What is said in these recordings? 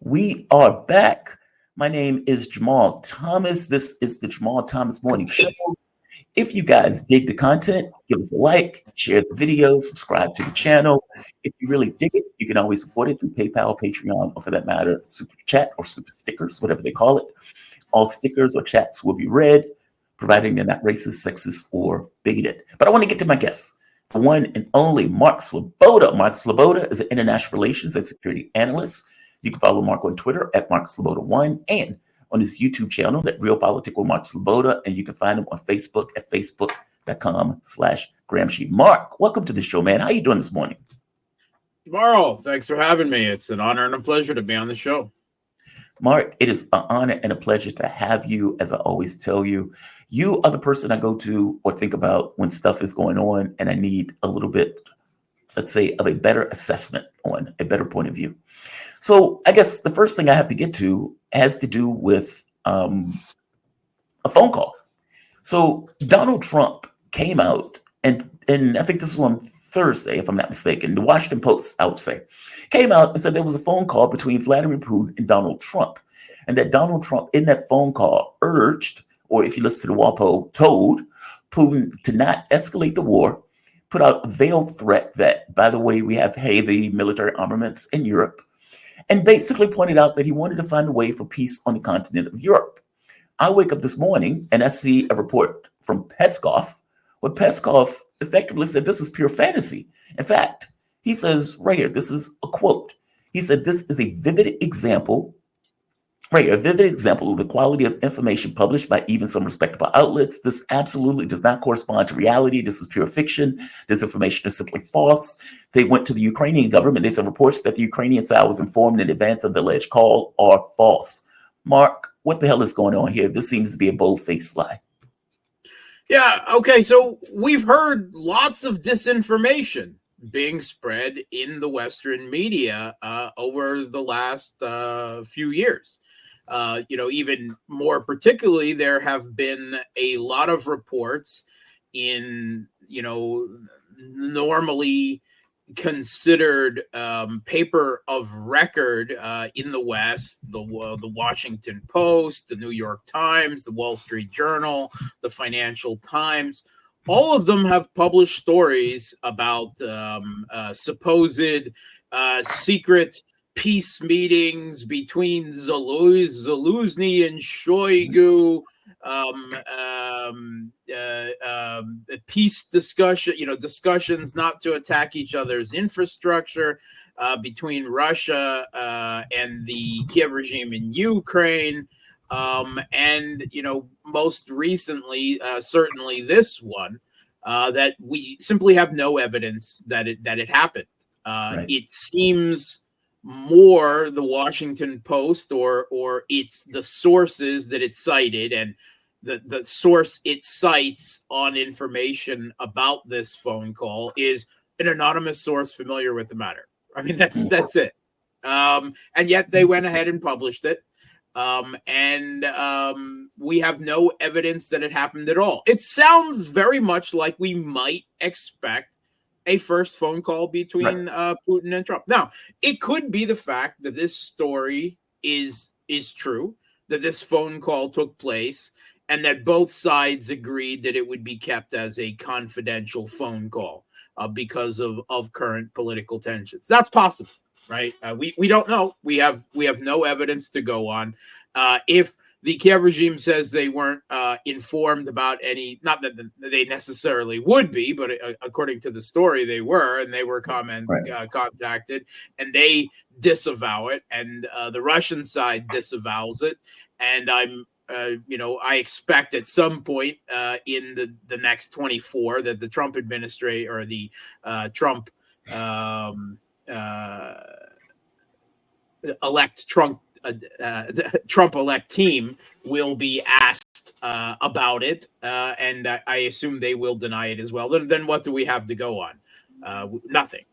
We are back. My name is Jamal Thomas. This is the Jamal Thomas Morning Show. If you guys dig the content, give us a like, share the video, subscribe to the channel. If you really dig it, you can always support it through PayPal, Patreon, or for that matter, Super Chat or Super Stickers, whatever they call it. All stickers or chats will be read, providing they're not racist, sexist, or bigoted. But I want to get to my guests. The one and only Mark Sleboda. Mark Sleboda is an international relations and security analyst. You can follow Mark on Twitter at MarkSleboda1 and on his YouTube channel, that Real Politic with Mark Sleboda, and you can find him on Facebook at facebook.com/Gramsci. Mark, welcome to the show, man. How you doing this morning? Jamarl, thanks for having me. It's an honor and a pleasure to be on the show. Mark, it is an honor and a pleasure to have you. As I always tell you, you are the person I go to or think about when stuff is going on and I need a little bit, let's say, of a better assessment on a better point of view. So I guess the first thing I have to get to has to do with a phone call. So Donald Trump came out, and I think this was on Thursday, if I'm not mistaken, the Washington Post, I would say, came out and said there was a phone call between Vladimir Putin and Donald Trump, and that Donald Trump in that phone call urged, or if you listen to the WAPO, told Putin to not escalate the war, put out a veiled threat that, by the way, we have heavy military armaments in Europe, and basically pointed out that he wanted to find a way for peace on the continent of Europe. I wake up this morning and I see a report from Peskov, where Peskov effectively said this is pure fantasy. In fact, he says right here, this is a quote. He said, this is a vivid example, right here, a vivid example of the quality of information published by even some respectable outlets. This absolutely does not correspond to reality. This is pure fiction. This information is simply false. They went to the Ukrainian government. They said reports that the Ukrainian side was informed in advance of the alleged call are false. Mark, what the hell is going on here? This seems to be a bold-faced lie. Yeah, okay, so we've heard lots of disinformation being spread in the Western media over the last few years. Even more particularly, there have been a lot of reports in, normally considered paper of record in the West, the Washington Post, the New York Times, the Wall Street Journal, the Financial Times. All of them have published stories about supposed secret peace meetings between Zelensky and Shoigu, peace discussions not to attack each other's infrastructure between Russia and the Kiev regime in Ukraine. And most recently, certainly this one, that we simply have no evidence that it happened. Right. It seems more the Washington Post or it's the sources that it cited, and the source it cites on information about this phone call is an anonymous source familiar with the matter. I mean, that's it. And yet they went ahead and published it. We have no evidence that it happened at all. It sounds very much like we might expect a first phone call between Putin and Trump. Now, it could be the fact that this story is true, that this phone call took place, and that both sides agreed that it would be kept as a confidential phone call because of current political tensions. That's possible, right? We don't know. We have no evidence to go on. If the Kiev regime says they weren't informed about any, not that they necessarily would be, but according to the story, they were, and they were contacted, and they disavow it, and the Russian side disavows it, and I expect at some point in the next 24 that the Trump administration or the Trump Trump-elect team will be asked about it, and I assume they will deny it as well. Then what do we have to go on? Nothing.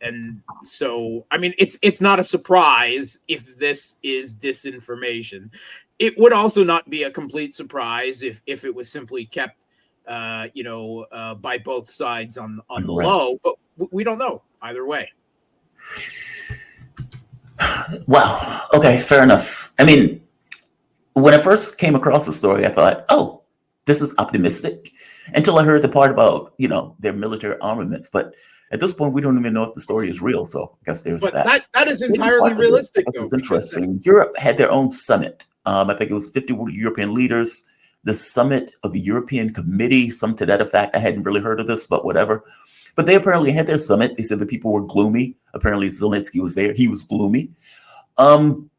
And so, I mean, it's not a surprise if this is disinformation. It would also not be a complete surprise if it was simply kept, by both sides on the low. But we don't know either way. Wow. Okay, fair enough. I mean, when I first came across the story, I thought, oh, this is optimistic until I heard the part about, their military armaments. But at this point, we don't even know if the story is real. So I guess there's But that. that is There's a entirely part of it realistic, that though, was because interesting. Europe had their own summit. I think it was 50 European leaders. The summit of the European Committee, some to that effect. I hadn't really heard of this, but whatever. But they apparently had their summit. They said the people were gloomy. Apparently, Zelensky was there. He was gloomy. Um,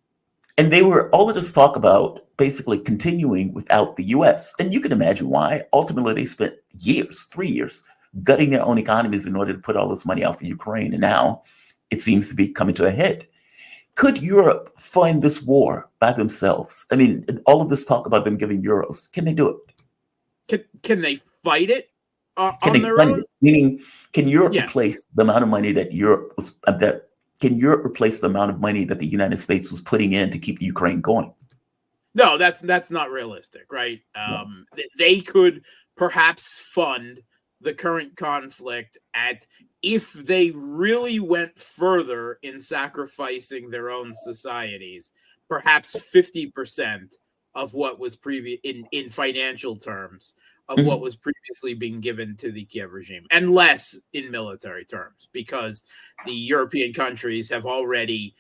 and they were all of this talk about basically continuing without the US. And you can imagine why. Ultimately, they spent years, 3 years, gutting their own economies in order to put all this money out for Ukraine. And now it seems to be coming to a head. Could Europe fund this war by themselves? I mean, all of this talk about them giving euros, can they do it? can they fight it Can on they their fund own? it? Meaning, can Europe Yeah. replace the amount of money that can Europe replace the amount of money that the United States was putting in to keep Ukraine going? No, that's not realistic, right? They could perhaps fund the current conflict at if they really went further in sacrificing their own societies, perhaps 50% of what was previous in financial terms of what Mhm. was previously being given to the Kiev regime, and less in military terms, because the European countries have already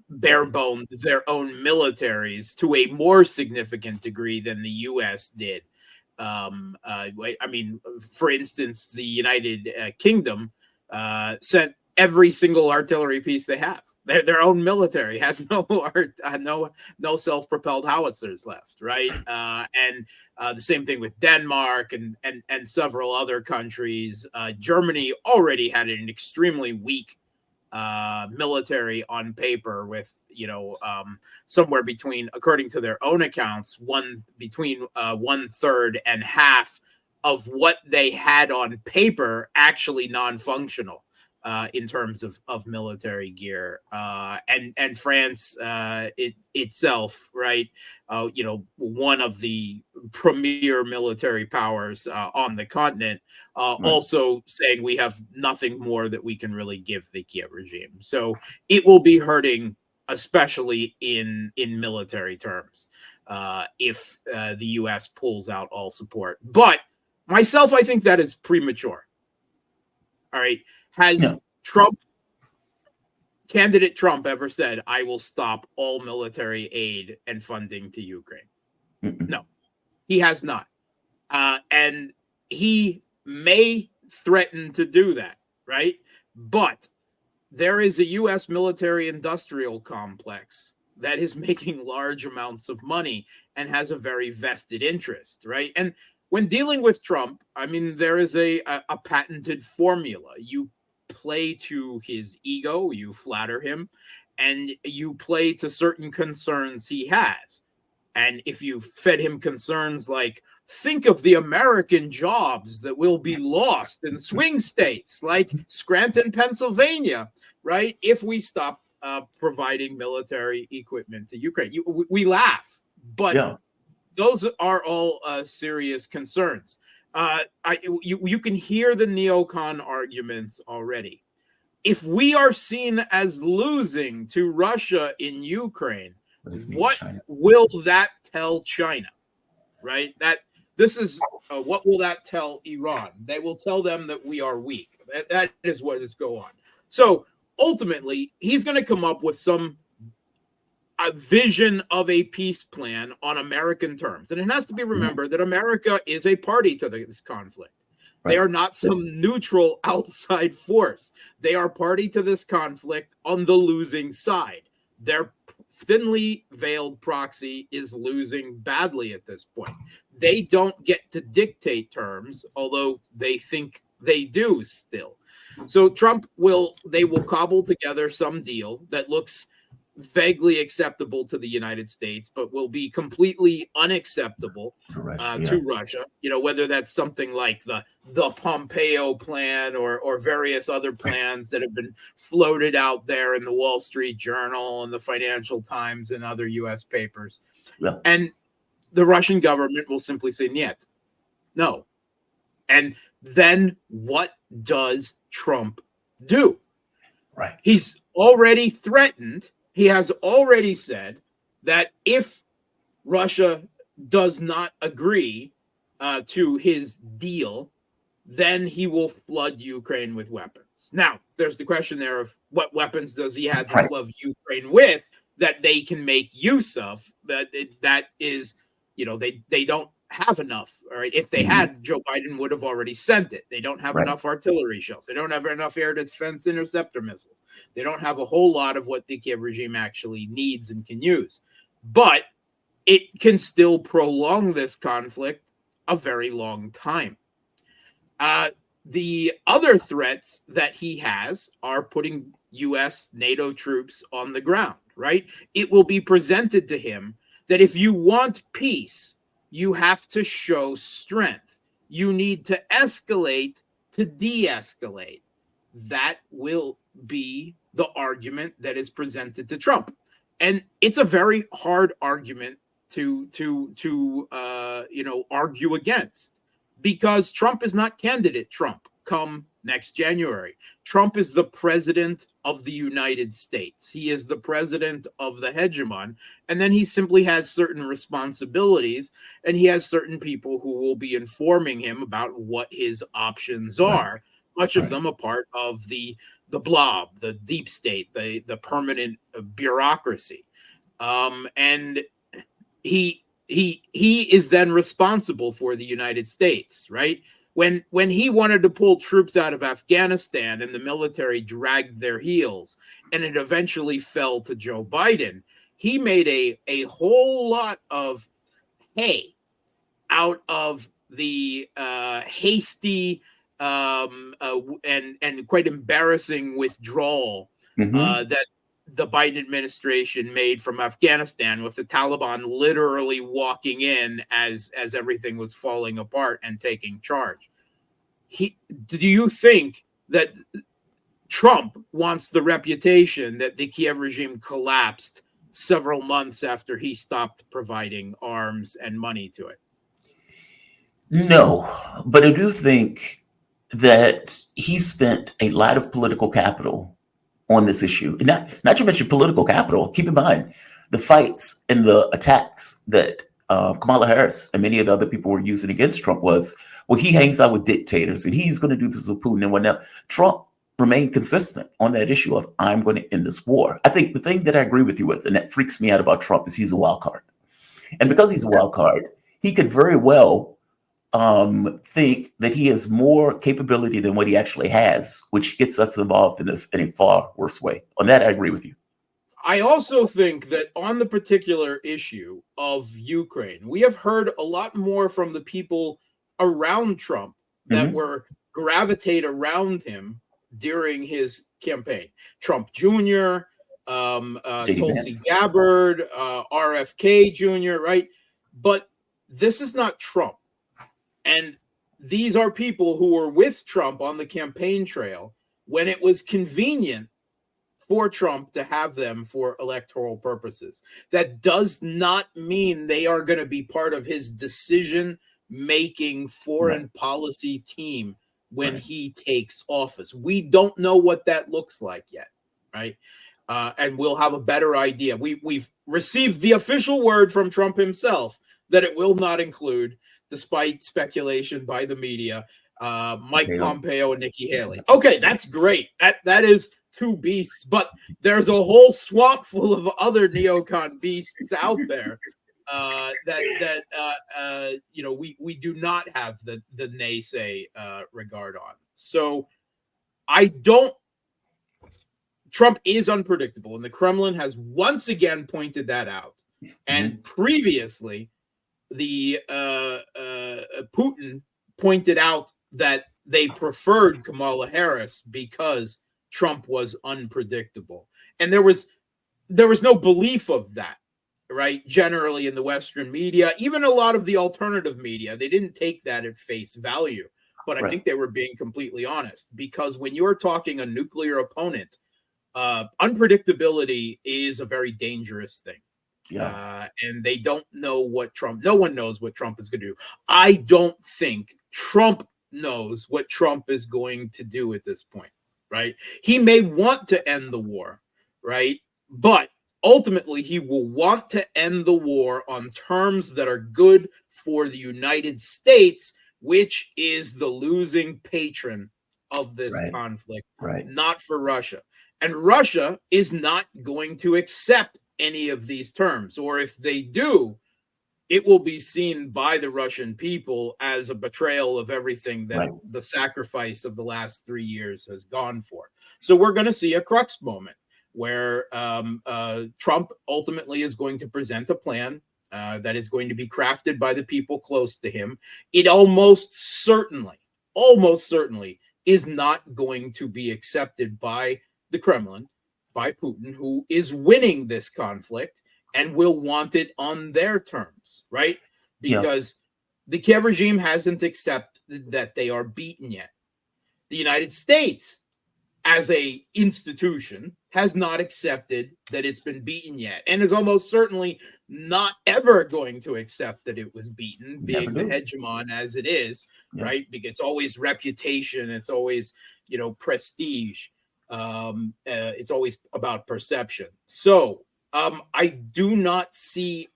bare boned their own militaries to a more significant degree than the U.S. did. I mean, for instance, the United Kingdom sent every single artillery piece they have. Their own military has no self-propelled howitzers left, right? And the same thing with Denmark and several other countries. Germany already had an extremely weak military on paper, with somewhere between, according to their own accounts, between 1/3 and half of what they had on paper actually non-functional in terms of military gear, and France itself, right? One of the premier military powers on the continent, Right. also saying we have nothing more that we can really give the Kiev regime. So it will be hurting, especially in military terms, if the U.S. pulls out all support. But myself, I think that is premature. All right. Has Yeah. candidate Trump ever said, I will stop all military aid and funding to Ukraine? Mm-mm. No, he has not. And he may threaten to do that, right? But there is a U.S. military industrial complex that is making large amounts of money and has a very vested interest, right? And when dealing with Trump, I mean, there is a patented formula. You play to his ego, you flatter him, and you play to certain concerns he has. And if you fed him concerns like, think of the American jobs that will be lost in swing states like Scranton, Pennsylvania, right? If we stop providing military equipment to Ukraine, we laugh, but Yeah. those are all serious concerns. You can hear the neocon arguments already. If we are seen as losing to Russia in Ukraine, What does it mean, what China? will that tell China? Right? This is what will that tell Iran? They will tell them that we are weak. That is what is going on. So ultimately, he's going to come up with a vision of a peace plan on American terms, and it has to be Mhm. remembered that America is a party to this conflict. They Right. are not some neutral outside force. They are party to this conflict on the losing side. Their thinly veiled proxy is losing badly at this point. They don't get to dictate terms, although they think they do still. So they will cobble together some deal that looks vaguely acceptable to the United States, but will be completely unacceptable For Russia. Yeah. to Russia. Whether that's something like the Pompeo plan or various other plans that have been floated out there in the Wall Street Journal and the Financial Times and other U.S. papers. Yeah. And the Russian government will simply say, "Niet, no." And then what does Trump do? Right. He's already threatened he has already said that if Russia does not agree to his deal, then he will flood Ukraine with weapons. Now, there's the question there of what weapons does he have to Right. flood Ukraine with that they can make use of. That is, they don't have enough. All right. If they had, Joe Biden would have already sent it. They don't have Right. enough artillery shells. They don't have enough air defense interceptor missiles. They don't have a whole lot of what the Kiev regime actually needs and can use. But it can still prolong this conflict a very long time. The other threats that he has are putting U.S. NATO troops on the ground, right? It will be presented to him that if you want peace, you have to show strength. You need to escalate to de-escalate. That will be the argument that is presented to Trump. And it's a very hard argument to argue against, because Trump is not candidate Trump come next January. Trump is the president of the United States. He is the president of the hegemon. And then he simply has certain responsibilities, and he has certain people who will be informing him about what his options are, much of them a part of the blob, the deep state, the permanent bureaucracy. And he is then responsible for the United States, right? When he wanted to pull troops out of Afghanistan and the military dragged their heels and it eventually fell to Joe Biden, he made a whole lot of hay out of the hasty and quite embarrassing withdrawal that the Biden administration made from Afghanistan, with the Taliban literally walking in as everything was falling apart and taking charge. Do you think that Trump wants the reputation that the Kiev regime collapsed several months after he stopped providing arms and money to it? No, but I do think that he spent a lot of political capital on this issue. Not to mention political capital. Keep in mind the fights and the attacks that Kamala Harris and many of the other people were using against Trump was, well, he hangs out with dictators and he's going to do this with Putin and whatnot. Trump remained consistent on that issue of, I'm going to end this war. I think the thing that I agree with you with, and that freaks me out about Trump, is he's a wild card. And because he's a wild card, he could very well think that he has more capability than what he actually has, which gets us involved in this in a far worse way. On that, I agree with you. I also think that on the particular issue of Ukraine, we have heard a lot more from the people around Trump that were gravitate around him during his campaign. Trump Jr., Tulsi Gabbard, RFK Jr., right? But this is not Trump. And these are people who were with Trump on the campaign trail when it was convenient for Trump to have them for electoral purposes. That does not mean they are going to be part of his decision-making foreign policy team when he takes office. We don't know what that looks like yet, right? And we'll have a better idea. We've received the official word from Trump himself that it will not include, despite speculation by the media, Mike Pompeo and Nikki Haley. Okay, that's great. That is two beasts, but there's a whole swamp full of other neocon beasts out there that we do not have the naysay regard on. So Trump is unpredictable, and the Kremlin has once again pointed that out. And previously, the Putin pointed out that they preferred Kamala Harris because Trump was unpredictable, and there was no belief of that, right? Generally in the Western media, even a lot of the alternative media, they didn't take that at face value, but I think they were being completely honest, because when you're talking a nuclear opponent, unpredictability is a very dangerous thing. And they don't know no one knows what Trump is going to do. I don't think Trump knows what Trump is going to do at this point, right? He may want to end the war, right? But ultimately he will want to end the war on terms that are good for the United States, which is the losing patron of this Right. conflict, Right. not for Russia. And Russia is not going to accept any of these terms, or if they do, it will be seen by the Russian people as a betrayal of everything that Right. the sacrifice of the last 3 years has gone for. So we're going to see a crux moment where Trump ultimately is going to present a plan that is going to be crafted by the people close to him. It almost certainly is not going to be accepted by the Kremlin, by Putin, who is winning this conflict and will want it on their terms, right? Yeah. Because the Kiev regime hasn't accepted that they are beaten yet. The United States, as a institution, has not accepted that it's been beaten yet, and is almost certainly not ever going to accept that it was beaten, Never being the do. hegemon as it is, Yeah. right? Because it's always reputation, it's always, prestige, it's always about perception. So I do not see,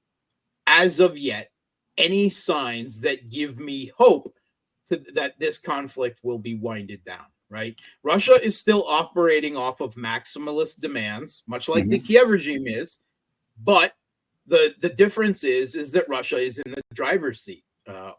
as of yet, any signs that give me hope that this conflict will be winded down, right? Russia is still operating off of maximalist demands, much like the Mhm. Kiev regime is, but the difference is that Russia is in the driver's seat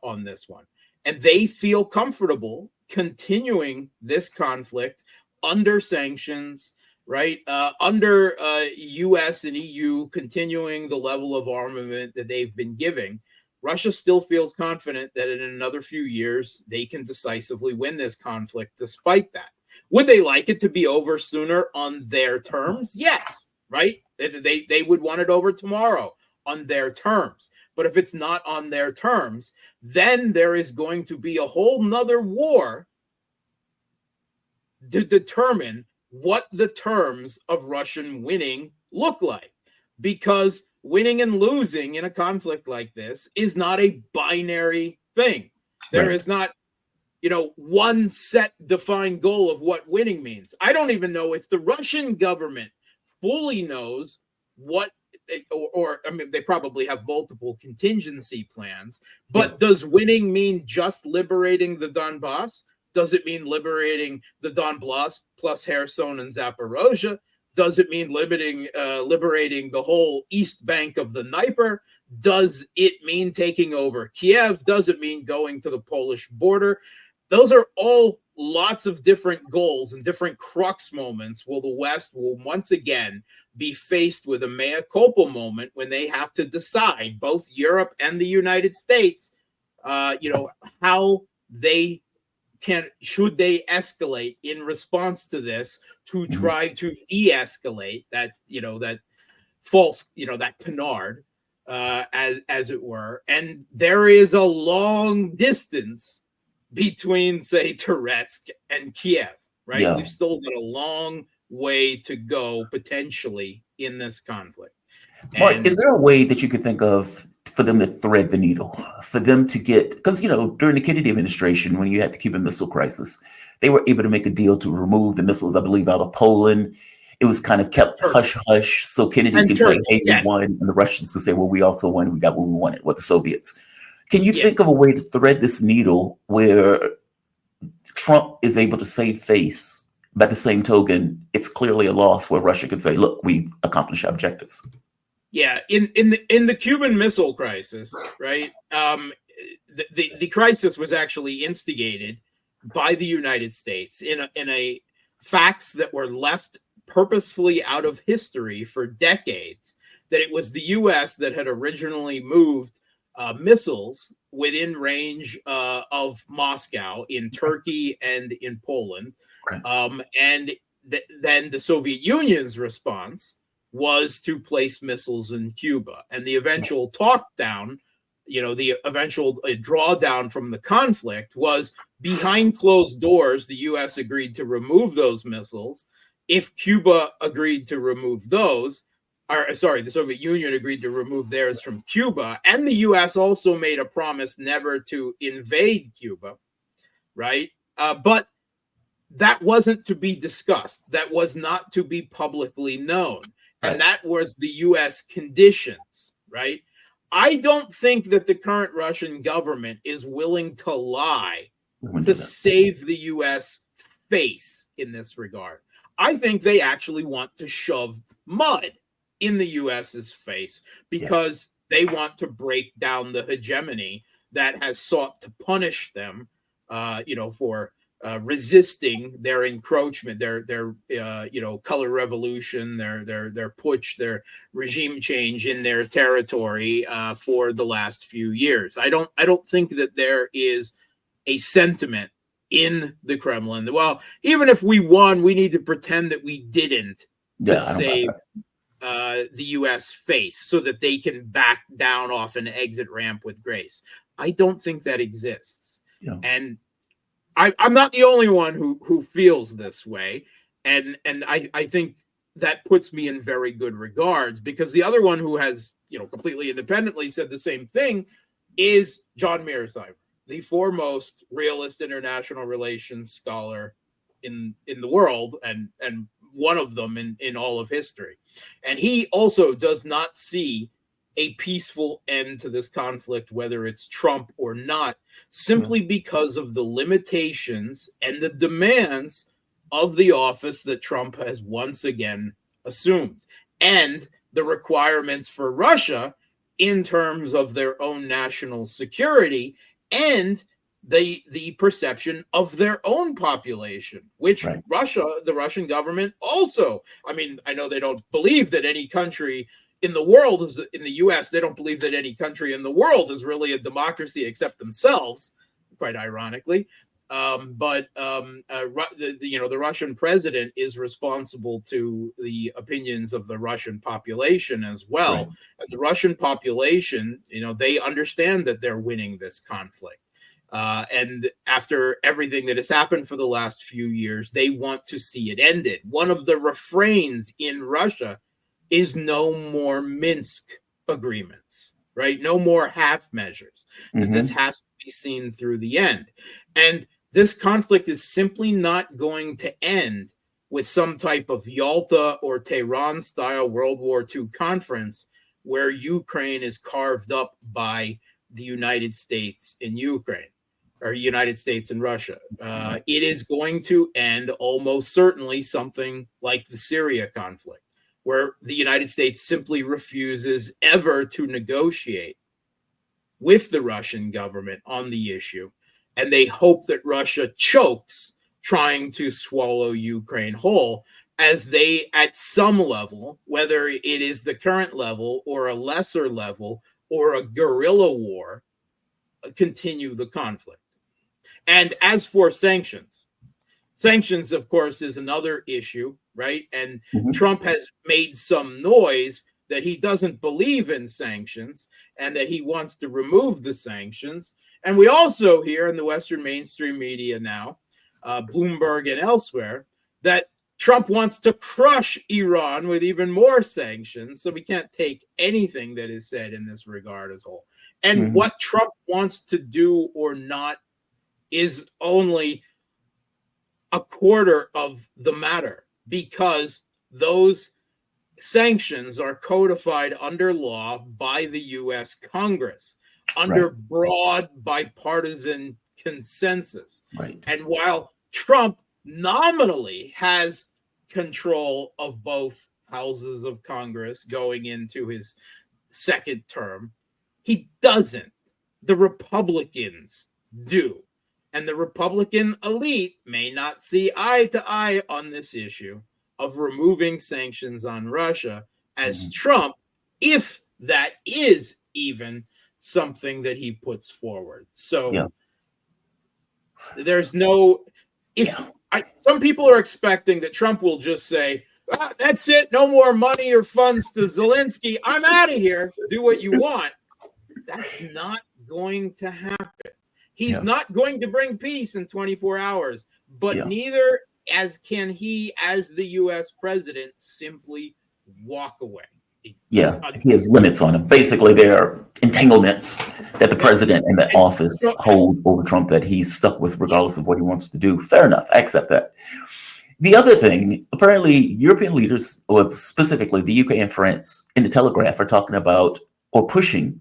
on this one, and they feel comfortable continuing this conflict under sanctions, right? Under U.S. and EU continuing the level of armament that they've been giving. Russia still feels confident that in another few years they can decisively win this conflict despite that. Would they like it to be over sooner on their terms? Yes, right? They would want it over tomorrow on their terms. But if it's not on their terms, then there is going to be a whole nother war to determine what the terms of Russian winning look like. Because winning and losing in a conflict like this is not a binary thing. There Right. is not, one set defined goal of what winning means. I don't even know if the Russian government fully knows what, or I mean, they probably have multiple contingency plans, Yeah. but does winning mean just liberating the Donbass? Does it mean liberating the Donbass plus Kherson and Zaporozhye? Does it mean liberating the whole east bank of the Dnieper? Does it mean taking over Kiev? Does it mean going to the Polish border? Those are all lots of different goals and different crux moments. Will the West will once again be faced with a mea culpa moment when they have to decide, both Europe and the United States, how they should they escalate in response to this to Mhm. try to de-escalate that false, that canard, as it were. And there is a long distance between, say, Touretsk and Kiev, right? Yeah. We've still got a long way to go potentially in this conflict. Mark, is And there a way that you could think of for them to thread the needle, for them to get, because, during the Kennedy administration, when you had the Cuban Missile Crisis, they were able to make a deal to remove the missiles, I believe, out of Poland. It was kind of kept Turkey, hush hush so Kennedy and can say, Turkey, hey, we yes, won. And the Russians can say, well, we also won. We got what we wanted, what the Soviets. Can you yeah. think of a way to thread this needle where Trump is able to save face? By the same token, it's clearly a loss where Russia could say, look, we accomplished our objectives. Yeah, in the Cuban Missile Crisis, right? The crisis was actually instigated by the United States in a facts that were left purposefully out of history for decades. That it was the U.S. that had originally moved missiles within range of Moscow in Turkey and in Poland, Right. and then the Soviet Union's response was to place missiles in Cuba. And the eventual talk down, the eventual drawdown from the conflict was behind closed doors. The U.S. agreed to remove those missiles. If Cuba agreed to remove those, or sorry, the Soviet Union agreed to remove theirs from Cuba. And the U.S. also made a promise never to invade Cuba, right? But that wasn't to be discussed. That was not to be publicly known. and Right. that was the U.S. conditions, right? I don't think that the current Russian government is willing to lie We wouldn't to do that. save the U.S. face in this regard. I think they actually want to shove mud in the U.S.'s face because they want to break down the hegemony that has sought to punish them, for resisting their encroachment, their color revolution, their putsch, their regime change in their territory for the last few years. I don't think that there is a sentiment in the Kremlin. Well, even if we won, we need to pretend that we didn't to Yeah, I don't buy save that. the U.S. face so that they can back down off an exit ramp with grace. I don't think that exists. Yeah. And I'm not the only one who feels this way. And I think that puts me in very good regards, because the other one who has, completely independently said the same thing is John Mearsheimer, the foremost realist international relations scholar in the world, and one of them in all of history. And he also does not see a peaceful end to this conflict, whether it's Trump or not, simply because of the limitations and the demands of the office that Trump has once again assumed, and the requirements for Russia in terms of their own national security and the perception of their own population, which Right. the Russian government also, I know they don't believe that any country in the world is in the US, they don't believe that any country in the world is really a democracy except themselves, quite ironically. The Russian president is responsible to the opinions of the Russian population as well. Right. And the Russian population, they understand that they're winning this conflict. And after everything that has happened for the last few years, they want to see it ended. One of the refrains in Russia is no more Minsk agreements, right? No more half measures. That this has to be seen through the end. And this conflict is simply not going to end with some type of Yalta or Tehran style World War II conference where Ukraine is carved up by the United States in Ukraine, or United States and Russia. It is going to end almost certainly something like the Syria conflict, where the United States simply refuses ever to negotiate with the Russian government on the issue. And they hope that Russia chokes trying to swallow Ukraine whole, as they, at some level, whether it is the current level or a lesser level or a guerrilla war, continue the conflict. And as for sanctions, of course, is another issue, right? And Trump has made some noise that he doesn't believe in sanctions and that he wants to remove the sanctions. And we also hear in the Western mainstream media now, Bloomberg and elsewhere, that Trump wants to crush Iran with even more sanctions. So we can't take anything that is said in this regard as a whole. And what Trump wants to do or not is only a quarter of the matter, because those sanctions are codified under law by the U.S. Congress under broad bipartisan consensus. Right. And while Trump nominally has control of both houses of Congress going into his second term, he doesn't. The Republicans do. And the Republican elite may not see eye to eye on this issue of removing sanctions on Russia as Trump, if that is even something that he puts forward. So there's no, some people are expecting that Trump will just say, that's it, no more money or funds to Zelensky, I'm out of here, do what you want. That's not going to happen. He's not going to bring peace in 24 hours, but neither can he, as the U.S. president, simply walk away. He has limits on him. Basically, there are entanglements that the president and the office hold over Trump that he's stuck with regardless of what he wants to do. Fair enough. I accept that. The other thing, apparently, European leaders, or specifically the UK and France, in the Telegraph, are talking about or pushing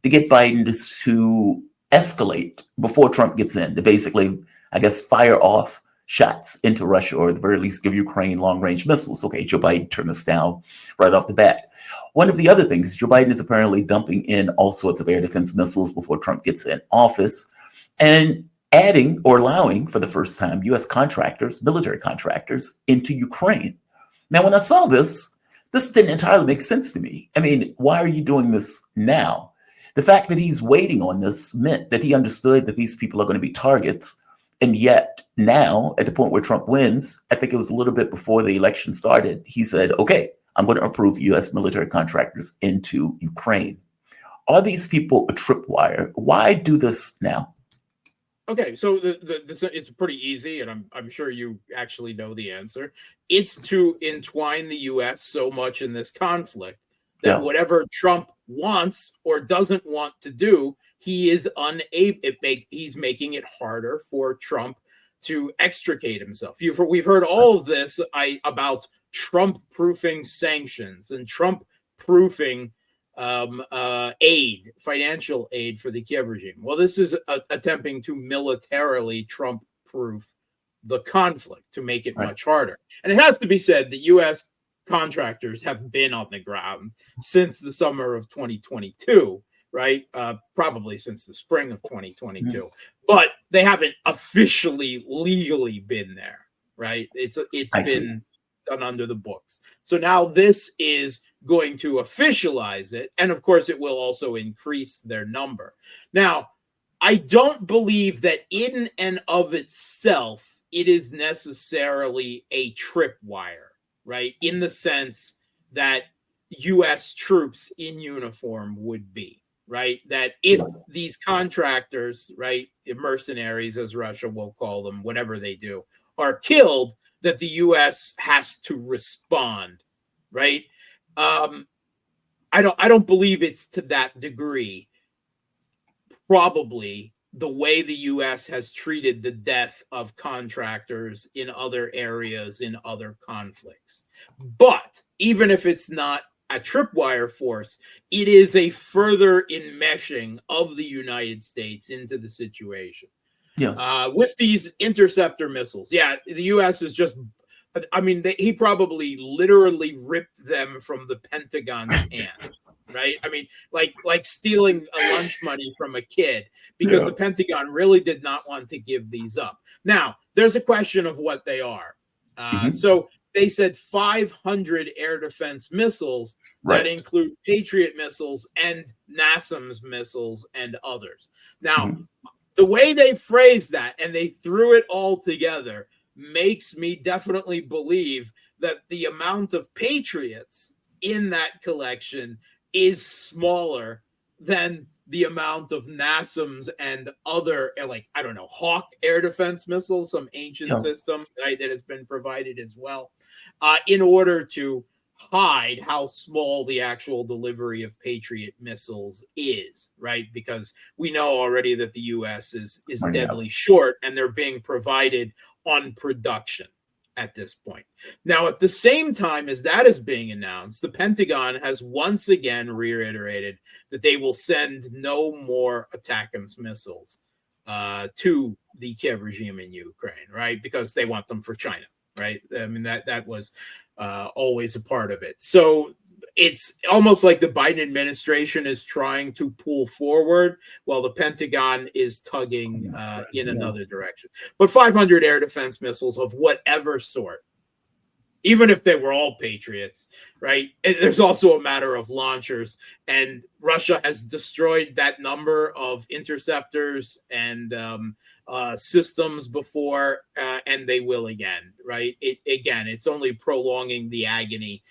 to get Biden to escalate before Trump gets in, to basically, I guess, fire off shots into Russia, or at the very least give Ukraine long-range missiles. Okay, Joe Biden turned this down right off the bat. One of the other things, Joe Biden is apparently dumping in all sorts of air defense missiles before Trump gets in office, and adding or allowing for the first time U.S. contractors, military contractors, into Ukraine. Now, when I saw this didn't entirely make sense to me. I mean, why are you doing this now? The fact that he's waiting on this meant that he understood that these people are going to be targets. And yet now, at the point where Trump wins, I think it was a little bit before the election started, he said, okay, I'm going to approve U.S. military contractors into Ukraine. Are these people a tripwire? Why do this now? Okay, so it's pretty easy, and I'm sure you actually know the answer. It's to entwine the U.S. so much in this conflict that whatever Trump wants or doesn't want to do, he is unable. He's making it harder for Trump to extricate himself. We've heard all of this about Trump-proofing sanctions and Trump-proofing financial aid for the Kiev regime. Well, this is attempting to militarily Trump-proof the conflict to make it much harder. And it has to be said that U.S. contractors have been on the ground since the summer of 2022, right? Probably since the spring of 2022, but they haven't officially, legally been there, right? It's been done under the books. So now this is going to officialize it. And of course, it will also increase their number. Now, I don't believe that in and of itself, it is necessarily a tripwire, right? In the sense that U.S. troops in uniform would be, right? That if these contractors, right, mercenaries, as Russia will call them, whatever they do, are killed, that the U.S. has to respond, right? I don't believe it's to that degree. Probably the way the U.S. has treated the death of contractors in other areas, in other conflicts. But even if it's not a tripwire force, it is a further enmeshing of the United States into the situation. With these interceptor missiles, the U.S. is just, I mean, he probably literally ripped them from the Pentagon's hands, right? I mean, like stealing a lunch money from a kid, because the Pentagon really did not want to give these up. Now, there's a question of what they are. So they said 500 air defense missiles that include Patriot missiles and NASAMS missiles and others. Now, the way they phrased that and they threw it all together makes me definitely believe that the amount of Patriots in that collection is smaller than the amount of NASAMS and other, like, I don't know, Hawk air defense missiles, some ancient system, right, that has been provided as well, in order to hide how small the actual delivery of Patriot missiles is, right? Because we know already that the U.S. is deadly short, and they're being provided on production at this point. Now, at the same time as that is being announced, the Pentagon has once again reiterated that they will send no more ATACMS missiles to the Kiev regime in Ukraine, right? Because they want them for China, right? I mean, that was always a part of it. So it's almost like the Biden administration is trying to pull forward while the Pentagon is tugging in another direction. But 500 air defense missiles of whatever sort, even if they were all Patriots, right? There's also a matter of launchers, and Russia has destroyed that number of interceptors and systems before, and they will again, right? It's only prolonging the agony.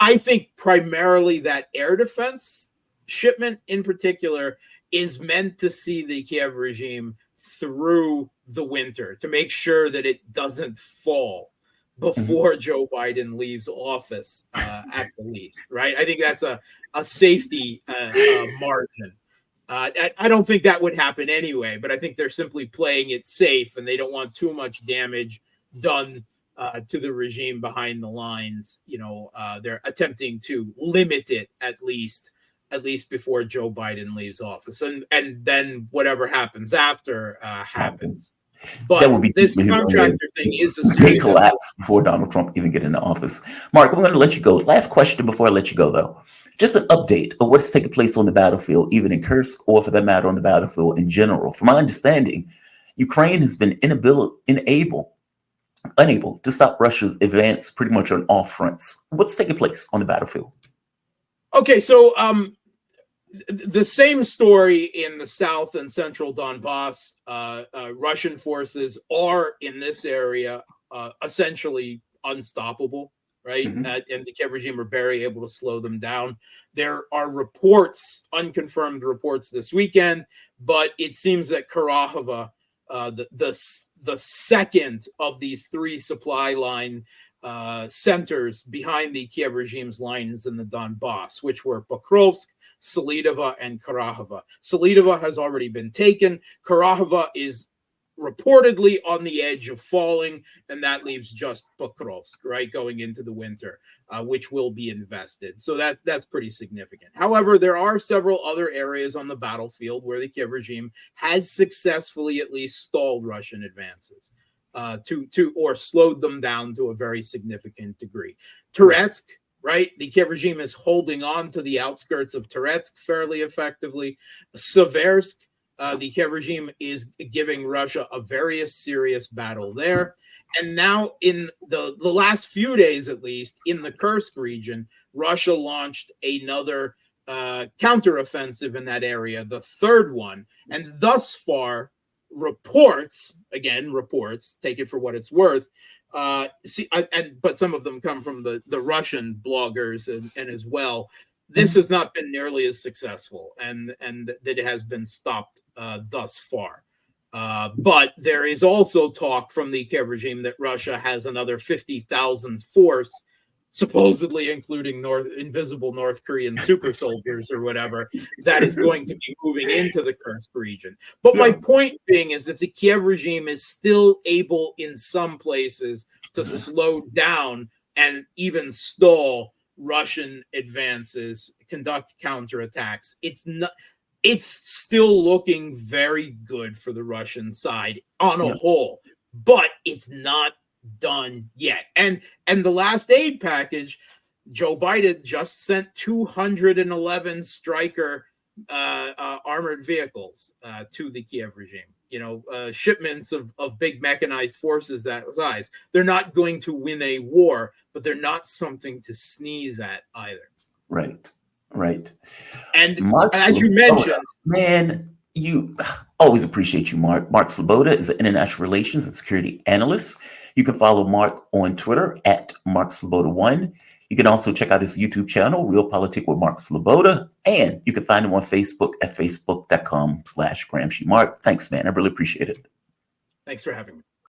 I think primarily that air defense shipment in particular is meant to see the Kiev regime through the winter, to make sure that it doesn't fall before Joe Biden leaves office at the least, right? I think that's a safety margin. I don't think that would happen anyway, but I think they're simply playing it safe, and they don't want too much damage done to the regime behind the lines. They're attempting to limit it at least before Joe Biden leaves office, and then whatever happens after happens. That But would be this contractor thing is a they series collapse before Donald Trump even get into office. Mark, I'm going to let you go. Last question before I let you go, though. Just an update of what's taking place on the battlefield, even in Kursk, or for that matter, on the battlefield in general. From my understanding, Ukraine has been unable to stop Russia's advance pretty much on all fronts. What's taking place on the battlefield? Okay, so the same story in the south and central Donbass. Russian forces are in this area essentially unstoppable, right? Mm-hmm. And the Kiev regime are very able to slow them down. There are reports, unconfirmed reports this weekend, but it seems that Karahova, the second of these three supply line centers behind the Kiev regime's lines in the Donbass, which were Pokrovsk, Sleboda, and Karahova. Sleboda has already been taken. Karahova is reportedly on the edge of falling, and that leaves just Pokrovsk, right, going into the winter, which will be invested. So that's pretty significant. However, there are several other areas on the battlefield where the Kiev regime has successfully at least stalled Russian advances, or slowed them down to a very significant degree. Toretsk, right? The Kiev regime is holding on to the outskirts of Toretsk fairly effectively. Seversk, the Kiev regime is giving Russia a very serious battle there. And now in the last few days, at least, in the Kursk region, Russia launched another counteroffensive in that area, the third one. And thus far, reports, take it for what it's worth, but some of them come from the Russian bloggers and as well. This has not been nearly as successful, and that it has been stopped thus far. But there is also talk from the Kiev regime that Russia has another 50,000 force, supposedly including invisible North Korean super soldiers or whatever, that is going to be moving into the Kursk region. But my point being is that the Kiev regime is still able in some places to slow down and even stall Russian advances, conduct counterattacks. It's still looking very good for the Russian side on a whole, but it's not done yet. And the last aid package, Joe Biden just sent 211 Stryker armored vehicles to the Kiev regime. Shipments of big mechanized forces that size. They're not going to win a war, but they're not something to sneeze at either. Right. And Mark, as you mentioned, man, you always appreciate you, Mark. Mark Sleboda is an international relations and security analyst. You can follow Mark on Twitter at MarkSleboda1. You can also check out his YouTube channel, Real Politic with Mark Sleboda. And you can find him on Facebook at facebook.com/Gramsci. Mark, thanks, man. I really appreciate it. Thanks for having me.